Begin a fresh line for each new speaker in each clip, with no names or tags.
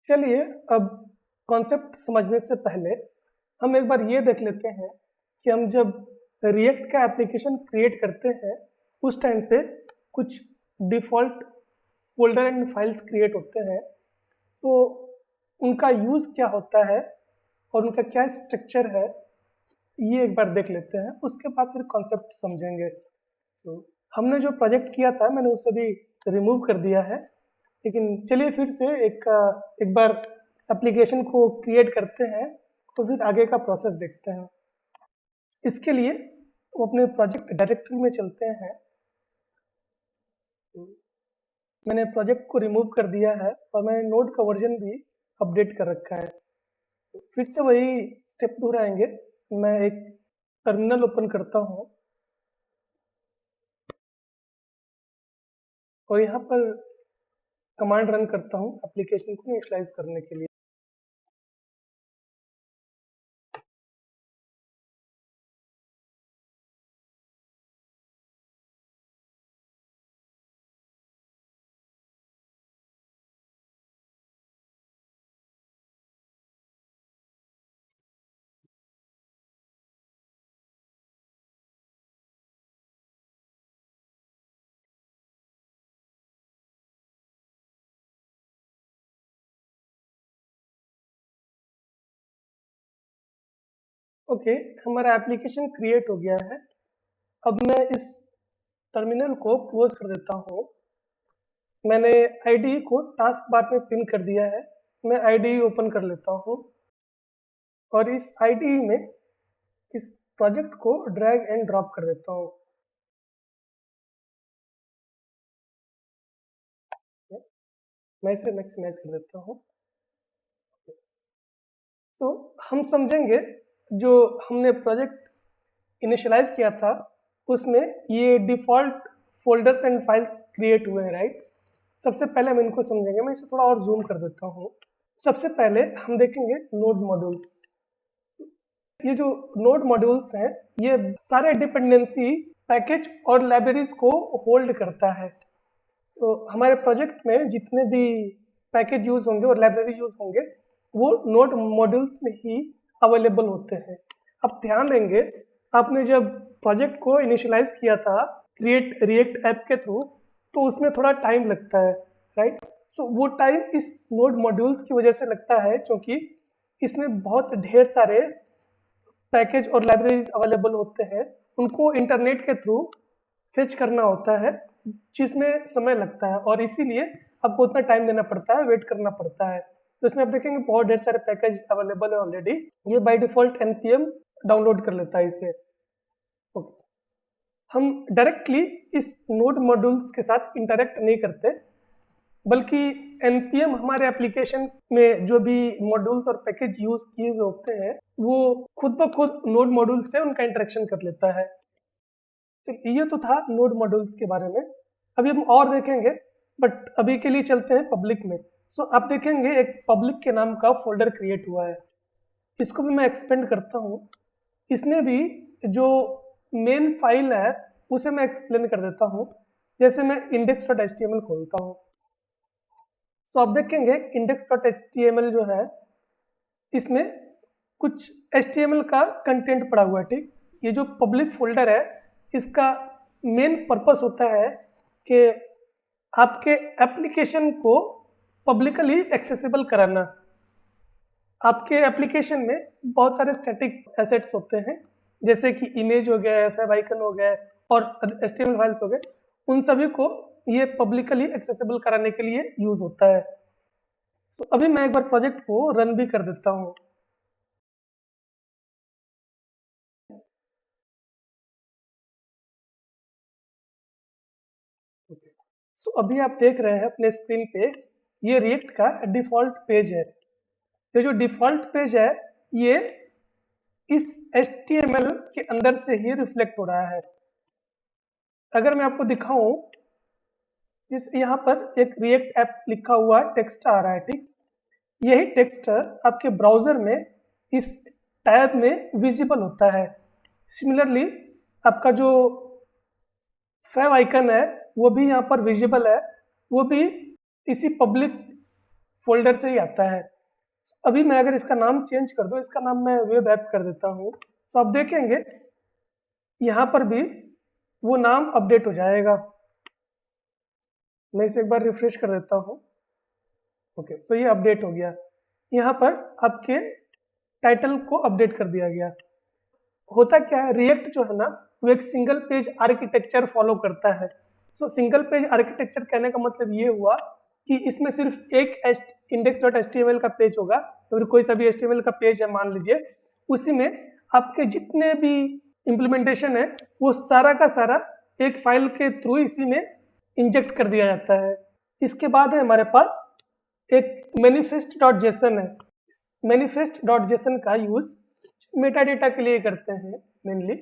चलिए अब कॉन्सेप्ट समझने से पहले हम एक बार ये देख लेते हैं कि हम जब रिएक्ट का एप्लीकेशन क्रिएट करते हैं उस टाइम पे कुछ default folder and files create होते हैं, तो उनका यूज़ क्या होता है और उनका क्या स्ट्रक्चर है, ये एक बार देख लेते हैं। उसके बाद फिर कॉन्सेप्ट समझेंगे। तो हमने जो प्रोजेक्ट किया था मैंने उसे भी रिमूव कर दिया है, लेकिन चलिए फिर से एक बार एप्लीकेशन को क्रिएट करते हैं तो फिर आगे का प्रोसेस देखते हैं। इसके लिए वो अपने प्रोजेक्ट डायरेक्टरी में चलते हैं। मैंने प्रोजेक्ट को रिमूव कर दिया है और मैंने नोड का वर्जन भी अपडेट कर रखा है। फिर से वही स्टेप दोहराएंगे। मैं एक टर्मिनल ओपन करता हूँ और यहाँ पर कमांड रन करता हूँ एप्लीकेशन को इनिशियलाइज करने के लिए। ओके, हमारा एप्लीकेशन क्रिएट हो गया है। अब मैं इस टर्मिनल को क्लोज कर देता हूँ। मैंने आईडी को टास्क बार में पिन कर दिया है। मैं आईडी ओपन कर लेता हूँ और इस आईडी में इस प्रोजेक्ट को ड्रैग एंड ड्रॉप कर देता हूँ। मैं इसे मैक्सिमाइज कर देता हूँ। तो हम समझेंगे जो हमने प्रोजेक्ट इनिशियलाइज किया था उसमें ये default folders and files create हुए हैं, राइट। सबसे पहले हम इनको समझेंगे। मैं इसे थोड़ा और जूम कर देता हूँ। सबसे पहले हम देखेंगे नोड मॉड्यूल्स। ये जो नोड मॉड्यूल्स हैं ये सारे डिपेंडेंसी पैकेज और लाइब्रेरीज को होल्ड करता है। तो हमारे प्रोजेक्ट में जितने भी पैकेज यूज़ होंगे और लाइब्रेरी यूज़ होंगे वो नोड मॉड्यूल्स में ही अवेलेबल होते हैं। अब ध्यान देंगे, आपने जब प्रोजेक्ट को इनिशियलाइज किया था क्रिएट रिएक्ट ऐप के थ्रू तो उसमें थोड़ा टाइम लगता है, राइट। सो वो टाइम इस नोड मॉड्यूल्स की वजह से लगता है क्योंकि इसमें बहुत ढेर सारे पैकेज और लाइब्रेरीज अवेलेबल होते हैं। उनको इंटरनेट के थ्रू फेच करना होता है जिसमें समय लगता है और इसीलिए आपको उतना टाइम देना पड़ता है, वेट करना पड़ता है। तो इसमें आप देखेंगे बहुत ढेर सारे पैकेज अवेलेबल है ऑलरेडी। ये बाय डिफ़ॉल्ट npm डाउनलोड कर लेता है इसे। ओके, हम डायरेक्टली इस नोड मॉड्यूल्स के साथ इंटरेक्ट नहीं करते, बल्कि npm हमारे एप्लीकेशन में जो भी मॉड्यूल्स और पैकेज यूज किए हुए होते हैं वो खुद ब खुद नोड मॉड्यूल से उनका इंटरेक्शन कर लेता है। तो ये तो था नोड मॉड्यूल्स के बारे में। अभी हम और देखेंगे, बट अभी के लिए चलते हैं पब्लिक में। सो आप देखेंगे एक पब्लिक के नाम का फोल्डर क्रिएट हुआ है। इसको भी मैं एक्सपेंड करता हूँ। इसमें भी जो मेन फाइल है उसे मैं एक्सप्लेन कर देता हूँ। जैसे मैं index.html खोलता हूँ, सो आप देखेंगे index.html जो है इसमें कुछ HTML का कंटेंट पड़ा हुआ है, ठीक। ये जो पब्लिक फोल्डर है इसका मेन पर्पस होता है कि आपके एप्लीकेशन को पब्लिकली एक्सेसिबल कराना। आपके एप्लीकेशन में बहुत सारे स्टैटिक एसेट्स होते हैं जैसे कि इमेज हो गया, फेव आइकन हो गया और HTML फाइल्स हो गए। उन सभी को ये पब्लिकली एक्सेसिबल कराने के लिए यूज होता है। सो अभी मैं एक बार प्रोजेक्ट को रन भी कर देता हूँ। सो अभी आप देख रहे हैं अपने स्क्रीन पे ये रिएक्ट का डिफ़ॉल्ट पेज है। ये जो डिफ़ॉल्ट पेज है ये इस HTML के अंदर से ही रिफ्लेक्ट हो रहा है। अगर मैं आपको दिखाऊं, इस यहाँ पर एक रिएक्ट ऐप लिखा हुआ टेक्स्ट आ रहा है, ठीक। यही टेक्स्ट आपके ब्राउज़र में इस टैब में विजिबल होता है। सिमिलरली आपका जो फेव आइकन है वो भी यहाँ पर विजिबल है, वो भी इसी पब्लिक फोल्डर से ही आता है। अभी मैं अगर इसका नाम चेंज कर दूं, इसका नाम मैं वेब ऐप कर देता हूं, तो आप देखेंगे यहाँ पर भी वो नाम अपडेट हो जाएगा। मैं इसे एक बार रिफ्रेश कर देता हूँ। ओके, सो ये अपडेट हो गया। यहाँ पर आपके टाइटल को अपडेट कर दिया गया। होता क्या है, रिएक्ट जो है ना वो एक सिंगल पेज आर्किटेक्चर फॉलो करता है। सो सिंगल पेज आर्किटेक्चर कहने का मतलब ये हुआ कि इसमें सिर्फ एक index.html का पेज होगा, तो फिर कोई सा भी HTML का पेज है मान लीजिए, उसी में आपके जितने भी इम्प्लीमेंटेशन है वो सारा का सारा एक फाइल के थ्रू इसी में इंजेक्ट कर दिया जाता है। इसके बाद है हमारे पास एक manifest.json है। manifest.json का यूज मेटा डेटा के लिए करते हैं मेनली।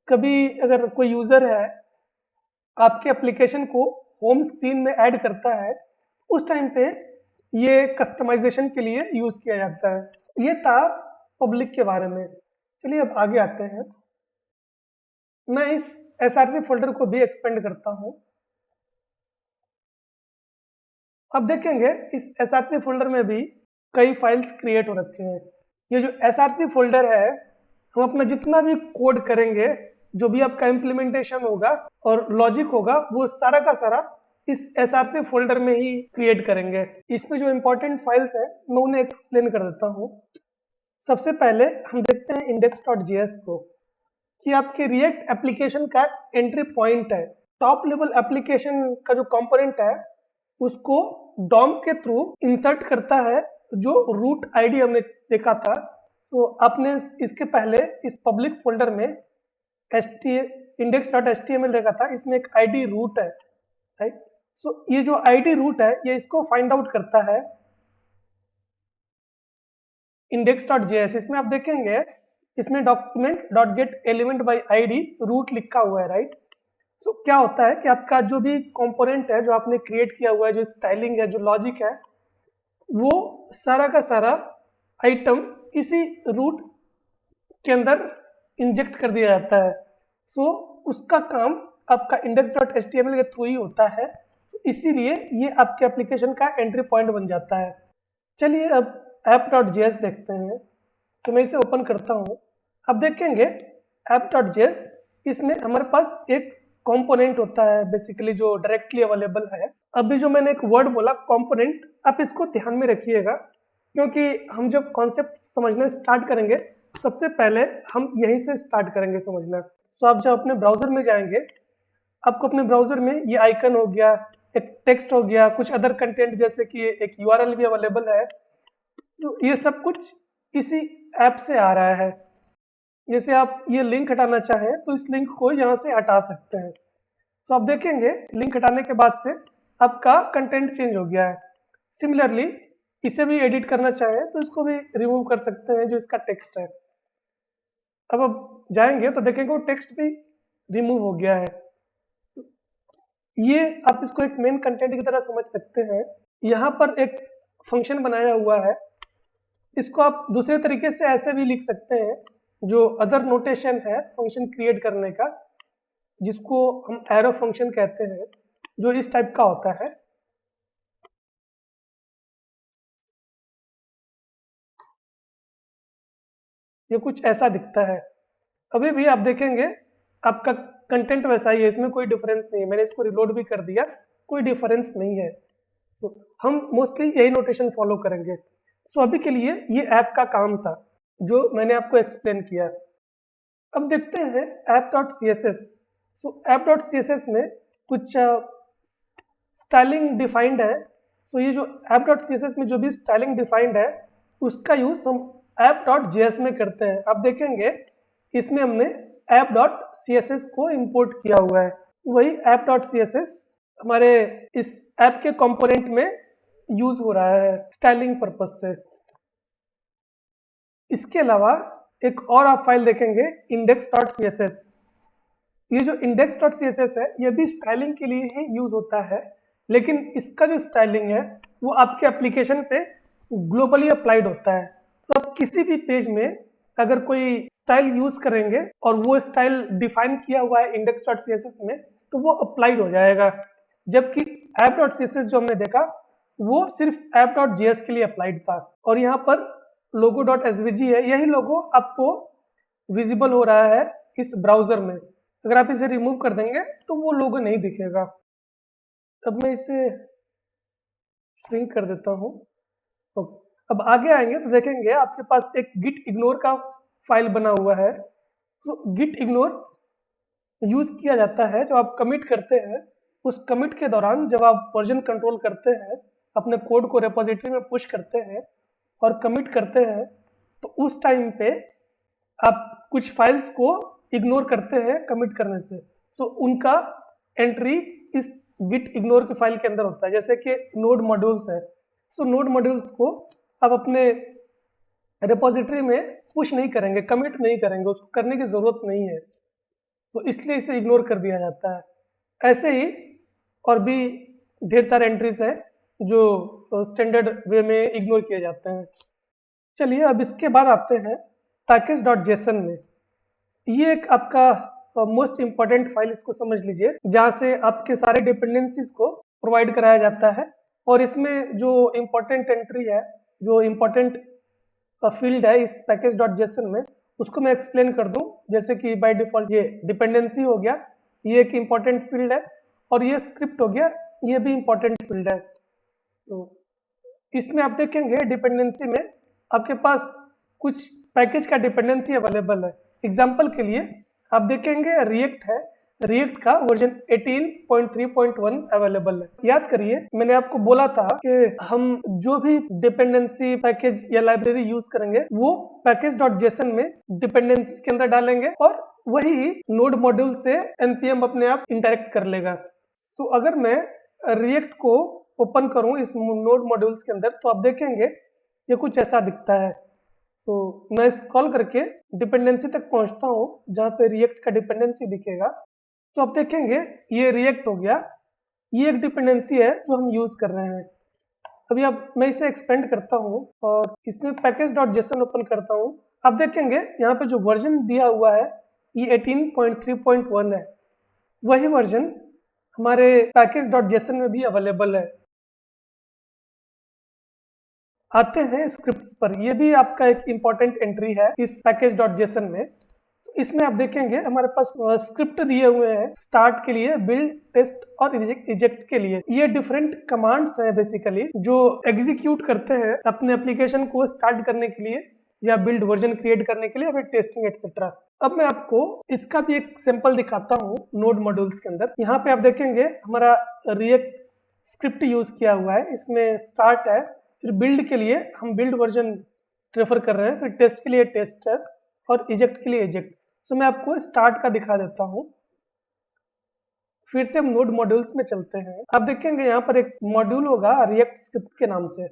कभी अगर कोई यूजर है आपके एप्लीकेशन को होम स्क्रीन में ऐड करता है, उस टाइम पे ये कस्टमाइजेशन के लिए यूज किया जाता है। ये था पब्लिक के बारे में। चलिए अब आगे आते हैं। मैं इस src फोल्डर को भी एक्सपेंड करता हूं। अब देखेंगे इस src फोल्डर में भी कई फाइल्स क्रिएट हो रखे हैं। ये जो src फोल्डर है, हम अपना जितना भी कोड करेंगे, जो भी आपका इम्प्लीमेंटेशन होगा और लॉजिक होगा, वो सारा का सारा इस src फोल्डर में ही क्रिएट करेंगे। इसमें जो इम्पोर्टेंट फाइल्स है मैं उन्हें एक्सप्लेन कर देता हूँ। सबसे पहले हम देखते हैं index.js को, कि आपके रिएक्ट एप्लीकेशन का एंट्री पॉइंट है। टॉप लेवल एप्लीकेशन का जो कंपोनेंट है उसको डॉम के थ्रू इंसर्ट करता है, जो रूट आईडी हमने देखा था। तो आपने इसके पहले इस पब्लिक फोल्डर में index.html देखा था, इसमें एक आईडी रूट है, राइट। सो ये जो आईडी रूट है ये इसको फाइंड आउट करता है index.js। इसमें आप देखेंगे इसमें document.getElementById रूट लिखा हुआ है, राइट। सो क्या होता है कि आपका जो भी कंपोनेंट है, जो आपने क्रिएट किया हुआ है, जो स्टाइलिंग है, जो लॉजिक है, वो सारा का सारा आइटम इसी रूट के अंदर इंजेक्ट कर दिया जाता है। सो उसका काम आपका index.html के थ्रू ही होता है, इसीलिए ये आपके एप्लीकेशन का एंट्री पॉइंट बन जाता है। चलिए अब app.js देखते हैं। तो मैं इसे ओपन करता हूँ। अब देखेंगे app.js, इसमें हमारे पास एक कंपोनेंट होता है बेसिकली, जो डायरेक्टली अवेलेबल है। अभी जो मैंने एक वर्ड बोला कंपोनेंट, आप इसको ध्यान में रखिएगा, क्योंकि हम जब कॉन्सेप्ट समझना स्टार्ट करेंगे, सबसे पहले हम यहीं से स्टार्ट करेंगे समझना। सो आप जब अपने ब्राउजर में जाएंगे, आपको अपने ब्राउजर में ये आइकन हो गया, एक टेक्स्ट हो गया, कुछ अदर कंटेंट जैसे कि एक URL भी अवेलेबल है, तो ये सब कुछ इसी ऐप से आ रहा है। जैसे आप ये लिंक हटाना चाहें तो इस लिंक को यहाँ से हटा सकते हैं। तो आप देखेंगे लिंक हटाने के बाद से आपका कंटेंट चेंज हो गया है। सिमिलरली इसे भी एडिट करना चाहें तो इसको भी रिमूव कर सकते हैं, जो इसका टेक्स्ट है। अब जाएंगे तो देखेंगे वो टेक्स्ट भी रिमूव हो गया है। ये आप इसको एक मेन कंटेंट की तरह समझ सकते हैं। यहाँ पर एक फंक्शन बनाया हुआ है, इसको आप दूसरे तरीके से ऐसे भी लिख सकते हैं, जो अदर नोटेशन है फंक्शन क्रिएट करने का, जिसको हम एरो फंक्शन कहते हैं, जो इस टाइप का होता है। ये कुछ ऐसा दिखता है। अभी भी आप देखेंगे आपका कंटेंट वैसा ही है, इसमें कोई डिफरेंस नहीं है। मैंने इसको रिलोड भी कर दिया, कोई डिफरेंस नहीं है। सो हम मोस्टली यही नोटेशन फॉलो करेंगे। सो अभी के लिए ये ऐप का काम था, जो मैंने आपको एक्सप्लेन किया। अब देखते हैं app.css। सो app.css में कुछ स्टाइलिंग डिफाइंड है। सो ये जो app.css में जो भी स्टाइलिंग डिफाइंड है, उसका यूज हम app.js में करते हैं। आप देखेंगे इसमें हमने app.css को इंपोर्ट किया हुआ है। वही app.css हमारे इस ऐप के कंपोनेंट में यूज हो रहा है स्टाइलिंग पर्पस से। इसके अलावा एक और आप फाइल देखेंगे index.css। ये जो index.css है, ये भी स्टाइलिंग के लिए ही यूज होता है, लेकिन इसका जो स्टाइलिंग है वो आपके एप्लीकेशन पे ग्लोबली अप्लाइड होता है। तो आप किसी भी पेज में अगर कोई स्टाइल यूज करेंगे और वो स्टाइल डिफाइन किया हुआ है index.css में, तो वो अप्लाइड हो जाएगा। जबकि app.css जो हमने देखा, वो सिर्फ app.js के लिए अप्लाइड था, और यहाँ पर logo.svg है, यही लोगो आपको विजिबल हो रहा है इस ब्राउजर में। अगर आप इसे रिमूव कर देंगे तो वो लोगो नहीं दिखेगा। अब मैं इसे श्रिंक कर देता हूँ। अब आगे आएंगे तो देखेंगे आपके पास एक git ignore का फाइल बना हुआ है। तो git ignore यूज किया जाता है जब आप कमिट करते हैं, उस कमिट के दौरान जब आप वर्जन कंट्रोल करते हैं, अपने कोड को रेपोजिटरी में पुश करते हैं और कमिट करते हैं, तो उस टाइम पे आप कुछ फाइल्स को इग्नोर करते हैं कमिट करने से। सो उनका एंट्री इस गिट इग्नोर के फाइल के अंदर होता है, जैसे कि नोड मॉड्यूल्स है। सो नोड मॉड्यूल्स को आप अपने रेपोजिटरी में पुश नहीं करेंगे, कमिट नहीं करेंगे, उसको करने की ज़रूरत नहीं है, तो इसलिए इसे इग्नोर कर दिया जाता है। ऐसे ही और भी ढेर सारे एंट्रीज हैं जो स्टैंडर्ड वे में इग्नोर किए जाते हैं। चलिए अब इसके बाद आते हैं package.json में। ये एक आपका मोस्ट इम्पॉर्टेंट फाइल, इसको समझ लीजिए, जहाँ से आपके सारे डिपेंडेंसीज को प्रोवाइड कराया जाता है। और इसमें जो इम्पोर्टेंट एंट्री है, जो इम्पोर्टेंट फील्ड है इस package.json में, उसको मैं एक्सप्लेन कर दूं। जैसे कि बाय डिफॉल्ट ये डिपेंडेंसी हो गया, ये एक इम्पॉर्टेंट फील्ड है, और ये स्क्रिप्ट हो गया, ये भी इम्पॉर्टेंट फील्ड है। तो इसमें आप देखेंगे डिपेंडेंसी में आपके पास कुछ पैकेज का डिपेंडेंसी अवेलेबल है। एग्जाम्पल के लिए आप देखेंगे रिएक्ट है, रिएक्ट का वर्जन 18.3.1 अवेलेबल है। याद करिए मैंने आपको बोला था कि हम जो भी डिपेंडेंसी पैकेज या लाइब्रेरी यूज करेंगे वो package.json में डिपेंडेंसीज के अंदर डालेंगे, और वही नोड मॉड्यूल से npm अपने आप इंटरेक्ट कर लेगा। सो अगर मैं रिएक्ट को ओपन करूं इस नोड मॉड्यूल्स के अंदर, तो आप देखेंगे ये कुछ ऐसा दिखता है। तो मैं स्क्रॉल करके डिपेंडेंसी तक पहुंचता हूं जहां पे रिएक्ट का डिपेंडेंसी दिखेगा। तो आप देखेंगे ये रिएक्ट हो गया, ये एक डिपेंडेंसी है जो हम यूज कर रहे हैं। अभी अब मैं इसे एक्सपेंड करता हूं और इसमें package.json ओपन करता हूं। आप देखेंगे यहाँ पे जो वर्जन दिया हुआ है ये 18.3.1 है, वही वर्जन हमारे package.json में भी अवेलेबल है। आते हैं स्क्रिप्ट्स पर, यह भी आपका एक इम्पॉर्टेंट एंट्री है इस package.json में। तो इसमें आप देखेंगे हमारे पास स्क्रिप्ट दिए हुए हैं स्टार्ट के लिए, बिल्ड, टेस्ट और इजेक्ट के लिए। ये डिफरेंट कमांड्स हैं बेसिकली जो एग्जीक्यूट करते हैं अपने एप्लीकेशन को स्टार्ट करने के लिए, या बिल्ड वर्जन क्रिएट करने के लिए, फिर टेस्टिंग एक्सेट्रा। अब मैं आपको इसका भी एक सैंपल दिखाता हूँ नोड मॉड्यूल्स के अंदर। यहाँ पे आप देखेंगे हमारा रिएक्ट स्क्रिप्ट यूज किया हुआ है, इसमें स्टार्ट है, फिर बिल्ड के लिए हम बिल्ड वर्जन रेफर कर रहे हैं, फिर टेस्ट के लिए टेस्ट है, और इजेक्ट के लिए इजेक्ट। सो मैं आपको स्टार्ट का दिखा देता हूँ। फिर से हम नोड मॉड्यूल्स में चलते हैं। आप देखेंगे यहाँ पर एक मॉड्यूल होगा रिएक्ट स्क्रिप्ट के नाम से।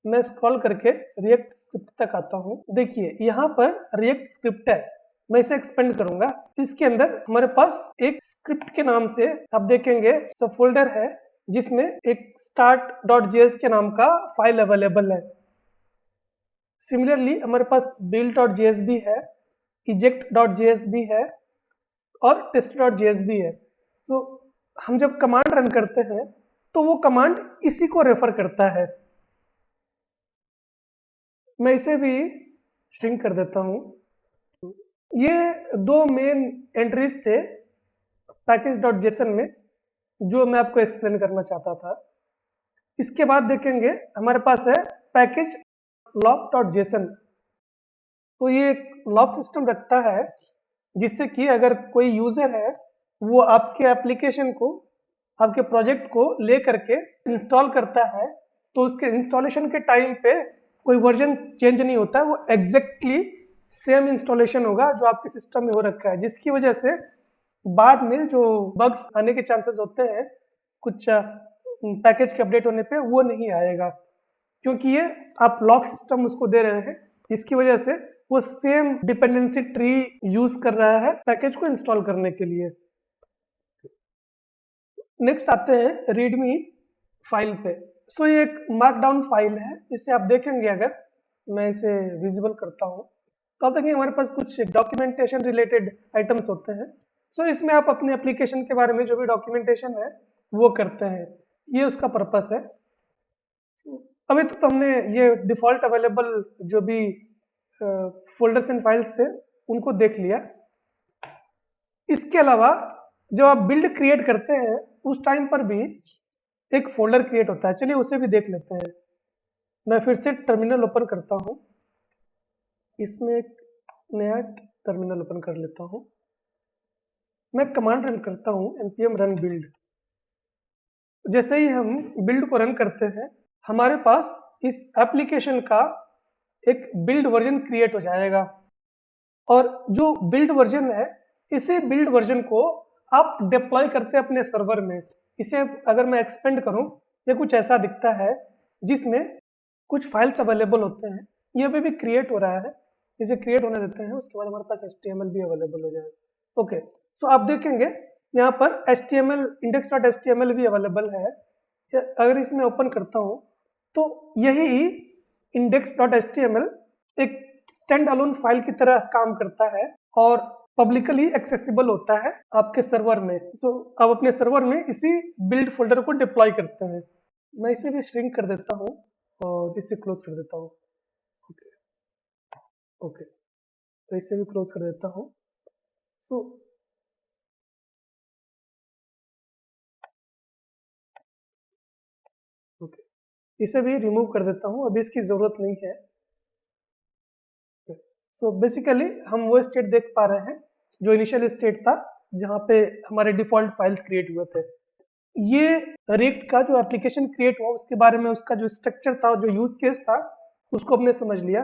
मैं स्क्रॉल करके रिएक्ट स्क्रिप्ट तक आता हूँ। देखिए यहाँ पर रिएक्ट स्क्रिप्ट है, मैं इसे एक्सपेंड करूंगा। इसके अंदर हमारे पास एक स्क्रिप्ट के नाम से आप देखेंगे सब फोल्डर है जिसमें एक start.js के नाम का फाइल अवेलेबल है। सिमिलरली हमारे पास build.js भी है, eject.js भी है, और test.js भी है। तो हम जब कमांड रन करते हैं तो वो कमांड इसी को रेफर करता है। मैं इसे भी श्रिंक कर देता हूँ। ये दो मेन एंट्रीज थे package.json में जो मैं आपको एक्सप्लेन करना चाहता था। इसके बाद देखेंगे हमारे पास है पैकेज log.json। तो ये एक लॉग सिस्टम रखता है जिससे कि अगर कोई यूजर है वो आपके एप्लीकेशन को, आपके प्रोजेक्ट को ले करके इंस्टॉल करता है, तो उसके इंस्टॉलेशन के टाइम पे कोई वर्जन चेंज नहीं होता है, वो एग्जैक्टली सेम इंस्टॉलेशन होगा जो आपके सिस्टम में हो रखा है, जिसकी वजह से बाद में जो बग्स आने के चांसेस होते हैं कुछ पैकेज के अपडेट होने पे, वो नहीं आएगा, क्योंकि ये आप लॉक सिस्टम उसको दे रहे हैं, जिसकी वजह से वो सेम डिपेंडेंसी ट्री यूज कर रहा है पैकेज को इंस्टॉल करने के लिए। नेक्स्ट आते हैं रीडमी फाइल पे। सो ये एक मार्कडाउन फाइल है, इसे आप देखेंगे, अगर मैं इसे विजिबल करता हूँ तो आप देखेंगे हमारे पास कुछ डॉक्यूमेंटेशन रिलेटेड आइटम्स होते हैं। सो इसमें आप अपने एप्लीकेशन के बारे में जो भी डॉक्यूमेंटेशन है वो करते हैं, ये उसका पर्पस है। अभी तो हमने ये डिफ़ॉल्ट अवेलेबल जो भी फोल्डर्स एंड फाइल्स थे उनको देख लिया। इसके अलावा जब आप बिल्ड क्रिएट करते हैं उस टाइम पर भी एक फोल्डर क्रिएट होता है, चलिए उसे भी देख लेते हैं। मैं फिर से टर्मिनल ओपन करता हूँ, इसमें एक नया टर्मिनल ओपन कर लेता हूँ। मैं कमांड रन करता हूँ npm run build। जैसे ही हम बिल्ड को रन करते हैं हमारे पास इस एप्लीकेशन का एक बिल्ड वर्जन क्रिएट हो जाएगा, और जो बिल्ड वर्जन है इसी बिल्ड वर्जन को आप डिप्लॉय करते हैं अपने सर्वर में। इसे अगर मैं एक्सपेंड करूं, ये कुछ ऐसा दिखता है जिसमें कुछ फाइल्स अवेलेबल होते हैं। ये अभी भी क्रिएट हो रहा है, इसे क्रिएट होने देते हैं, उसके बाद हमारे पास HTML भी अवेलेबल हो जाएगा। ओके, सो आप देखेंगे यहाँ पर HTML index.html भी अवेलेबल है। अगर इसमें ओपन करता हूँ तो यही index.html एक स्टैंड अलोन फाइल की तरह काम करता है और पब्लिकली एक्सेसिबल होता है आपके सर्वर में। सो आप अपने सर्वर में इसी बिल्ड फोल्डर को डिप्लॉय करते हैं। मैं इसे भी श्रिंक कर देता हूँ और इसे क्लोज कर देता हूँ। ओके, तो इसे भी क्लोज कर देता हूँ। सो ओके, इसे भी रिमूव कर देता हूँ, अभी इसकी ज़रूरत नहीं है। सो बेसिकली हम वो स्टेट देख पा रहे हैं जो इनिशियल स्टेट था जहाँ पे हमारे डिफ़ॉल्ट फाइल्स क्रिएट हुए थे। ये रिएक्ट का जो एप्लीकेशन क्रिएट हुआ उसके बारे में, उसका जो स्ट्रक्चर था, जो यूज़ केस था, उसको हमने समझ लिया।